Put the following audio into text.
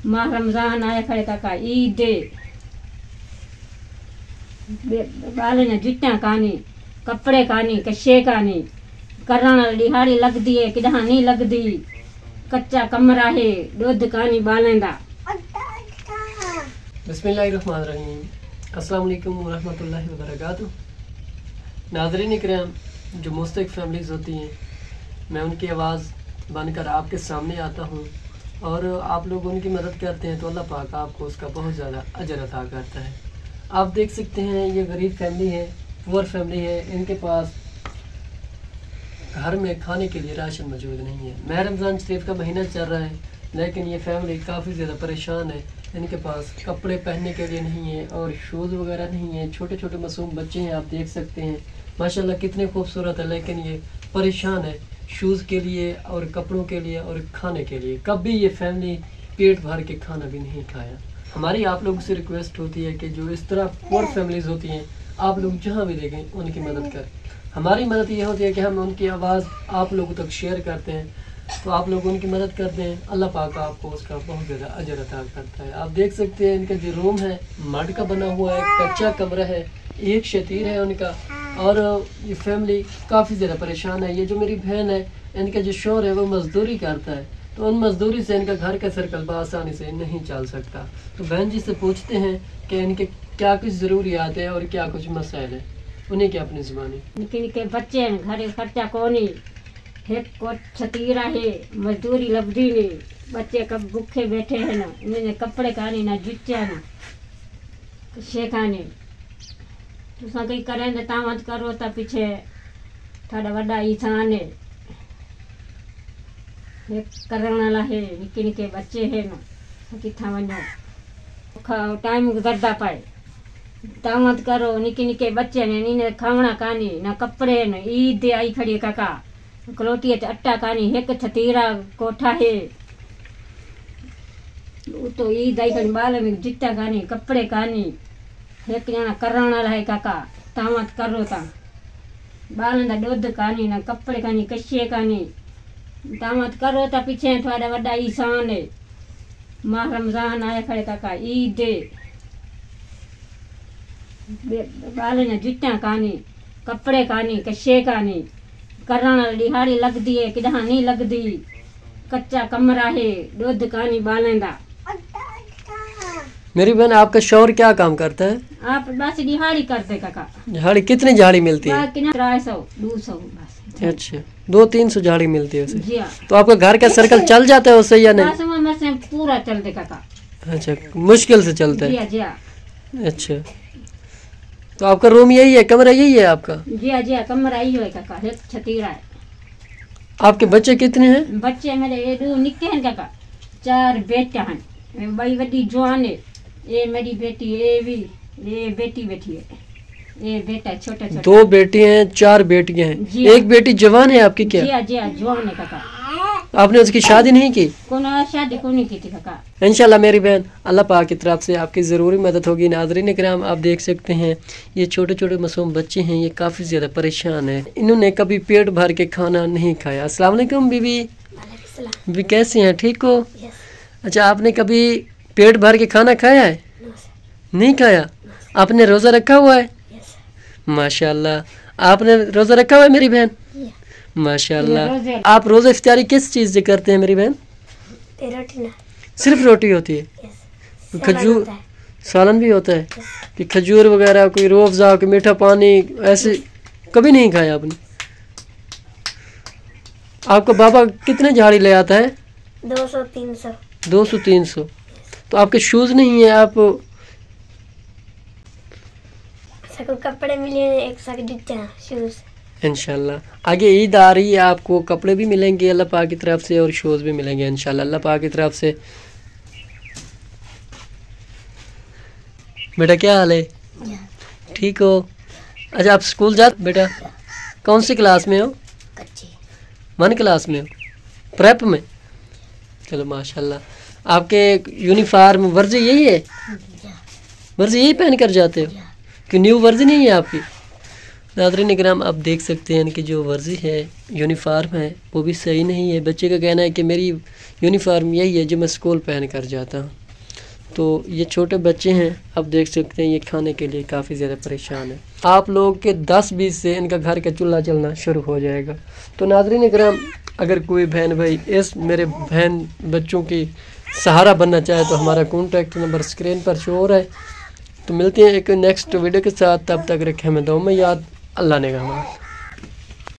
माह रमज़ान आया खड़े काका ईद बालन जुटा कानी कपड़े कानी कशे कानी करण दिहाड़ी लगदी है किदा नहीं लगदी कच्चा कमरा है दूध कानी बालेंदा। बिस्मिल्लाहिर्रहमानिर्रहीम। अस्सलाम वालेकुम वरहमतुल्लाहि वबरकातुहू। नाज़रीन इकराम, जो मुस्तक़ फैमिलीज़ होती हैं, मैं उनकी आवाज़ बनकर आपके सामने आता हूँ और आप लोग उनकी मदद करते हैं तो अल्लाह पाक आपको उसका बहुत ज़्यादा अजर अता करता है। आप देख सकते हैं ये गरीब फैमिली है, पुअर फैमिली है, इनके पास घर में खाने के लिए राशन मौजूद नहीं है। माह रमज़ान शरीफ का महीना चल रहा है लेकिन ये फैमिली काफ़ी ज़्यादा परेशान है। इनके पास कपड़े पहनने के लिए नहीं है और शूज़ वगैरह नहीं है। छोटे छोटे मासूम बच्चे हैं, आप देख सकते हैं माशाल्लाह कितने खूबसूरत है, लेकिन ये परेशान है शूज़ के लिए और कपड़ों के लिए और खाने के लिए। कभी ये फैमिली पेट भर के खाना भी नहीं खाया। हमारी आप लोगों से रिक्वेस्ट होती है कि जो इस तरह पुअर फैमिलीज़ होती हैं, आप लोग जहाँ भी देखें उनकी मदद करें। हमारी मदद ये होती है कि हम उनकी आवाज़ आप लोगों तक शेयर करते हैं, तो आप लोग उनकी मदद करते हैं, अल्लाह पाक आपको उसका बहुत ज़्यादा अजर अता करता है। आप देख सकते हैं इनका जो रूम है मड का बना हुआ है, कच्चा कमरा है, एक शतीर है उनका, और ये फैमिली काफ़ी ज़्यादा परेशान है। ये जो मेरी बहन है, इनका जो शौहर है वो मज़दूरी करता है, तो उन मज़दूरी से इनका घर का सर्कल बआसानी से नहीं चल सकता। तो बहन जी से पूछते हैं कि इनके क्या कुछ ज़रूरियात है और क्या कुछ मसाइल है, उन्हें क्या अपनी ज़ुबानी। निके निके बच्चे हैं, घर खर्चा कोनी, एक को छतीरा है, मजदूरी लबदी नहीं, बच्चे कब भूखे बैठे हैं ना, इन्हें कपड़े कानी ना जुच्चा ना शे कानी। तुसा कई करें तो तामत करो तो पीछे थोड़ा बड़ा इंसान है, एक करण वाला है, निके निके बच्चे हैं ना किथा वनो टाइम गुजरदा पाए। तामत करो, निके निके बच्चे ने इन्हें खावना कानी ना कपड़े न। ईद आई खड़ी काका कलोटी अट्टा कानी, एक छतीरा कोठा है, तो ईद आई खड़ी बाल में जिट्टा कानी कपड़े कानी, एक जना करण वाला है काका। तामत करो ता बाल दा दूध कानी ना कपड़े कानी कशे कानी। तामत करो ता पीछे थोड़ा बड़ा ईसान है। माह रमज़ान आया खड़े काका ईद बालन जुटा कानी कपड़े कानी कशे कानी करण दिहाड़ी लगदी है किदा नहीं लगदी कच्चा कमरा है दूध कानी बालेंदा। मेरी बहन, आपका शौहर क्या काम करता है? आप बस दिहाड़ी करते काका। झाड़ी कितनी झाड़ी मिलती है? 300-200 बस। अच्छा, 200-300 झाड़ी मिलती है उसे। जी हाँ। तो आपका घर का सर्कल चल जाता है उससे या नहीं? बस पूरा चलते काका। अच्छा, मुश्किल से चलता है। जी हाँ। अच्छा, तो आपका रूम यही है, कमरा यही है आपका? जी हाँ, कमरा यही है काका, एक छतीरा है। आपके बच्चे कितने हैं? बच्चे मेरे ये दो निक्के हैं काका, 4 बेटे हैं, बड़ी बड़ी जवान है, ये मेरी बेटी, ये बेटी है, ये बेटा छोटा छोटा। 2 बेटी हैं, 4 बेटियां हैं। एक बेटी जवान है आपकी क्या? जी हाँ, जवान है काका। आपने उसकी शादी नहीं की? शादी को नहीं की थी काका। इंशाल्लाह मेरी बहन, अल्लाह पाक की तरफ से आपकी ज़रूरी मदद होगी। नाज़रीन इकराम, आप देख सकते हैं ये छोटे छोटे मासूम बच्चे हैं, ये काफ़ी ज़्यादा परेशान है, इन्होंने कभी पेट भर के खाना नहीं खाया। अस्सलाम वालेकुम बीबी। बीबी कैसी हैं, ठीक हो? अच्छा, आपने कभी पेट भर के खाना खाया है? नहीं खाया। आपने रोज़ा रखा हुआ है? माशाल्लाह, आपने रोज़ा रखा हुआ है मेरी बहन? माशाल्लाह। आप रोज़ा इफ्तारी किस चीज़ से करते हैं मेरी बहन? रोटी ना। सिर्फ रोटी होती है? खजूर सालन भी होता है कि खजूर वगैरह, कोई रूह अफ़ज़ा, कोई मीठा पानी, ऐसे कभी नहीं खाया आपने? आपका बाबा कितने झाड़ी ले आता है? 200-300। 200-300। तो आपके शूज़ नहीं है? आप कपड़े मिले, एक शूज़। इंशाल्लाह आगे ईद आ रही है, आपको कपड़े भी मिलेंगे अल्लाह पाक की तरफ से और शूज़ भी मिलेंगे इंशाल्लाह अल्लाह पाक की तरफ से। बेटा क्या हाल है, ठीक हो? अच्छा, आप स्कूल जाते बेटा? कौन सी क्लास में हो? 1 क्लास में हो, प्रेप में? चलो माशाल्लाह। आपके यूनिफॉर्म वर्जी यही है? वर्जी यही पहन कर जाते हो कि न्यू वर्जी नहीं है आपकी? नाज़रीन इकराम, आप देख सकते हैं कि जो वर्जी है, यूनिफार्म है, वो भी सही नहीं है। बच्चे का कहना है कि मेरी यूनिफार्म यही है जो मैं स्कूल पहन कर जाता हूँ। तो ये छोटे बच्चे हैं, आप देख सकते हैं ये खाने के लिए काफ़ी ज़्यादा परेशान है। आप लोग के 10-20 से इनका घर का चूल्हा चलना शुरू हो जाएगा। तो नाज़रीन इकराम, अगर कोई बहन भाई इस मेरे बहन बच्चों की सहारा बनना चाहे तो हमारा कॉन्टैक्ट नंबर स्क्रीन पर शो हो रहा है। तो मिलते हैं एक नेक्स्ट वीडियो के साथ, तब तक रखें हमें दुआ में याद। अल्लाह ने कहा।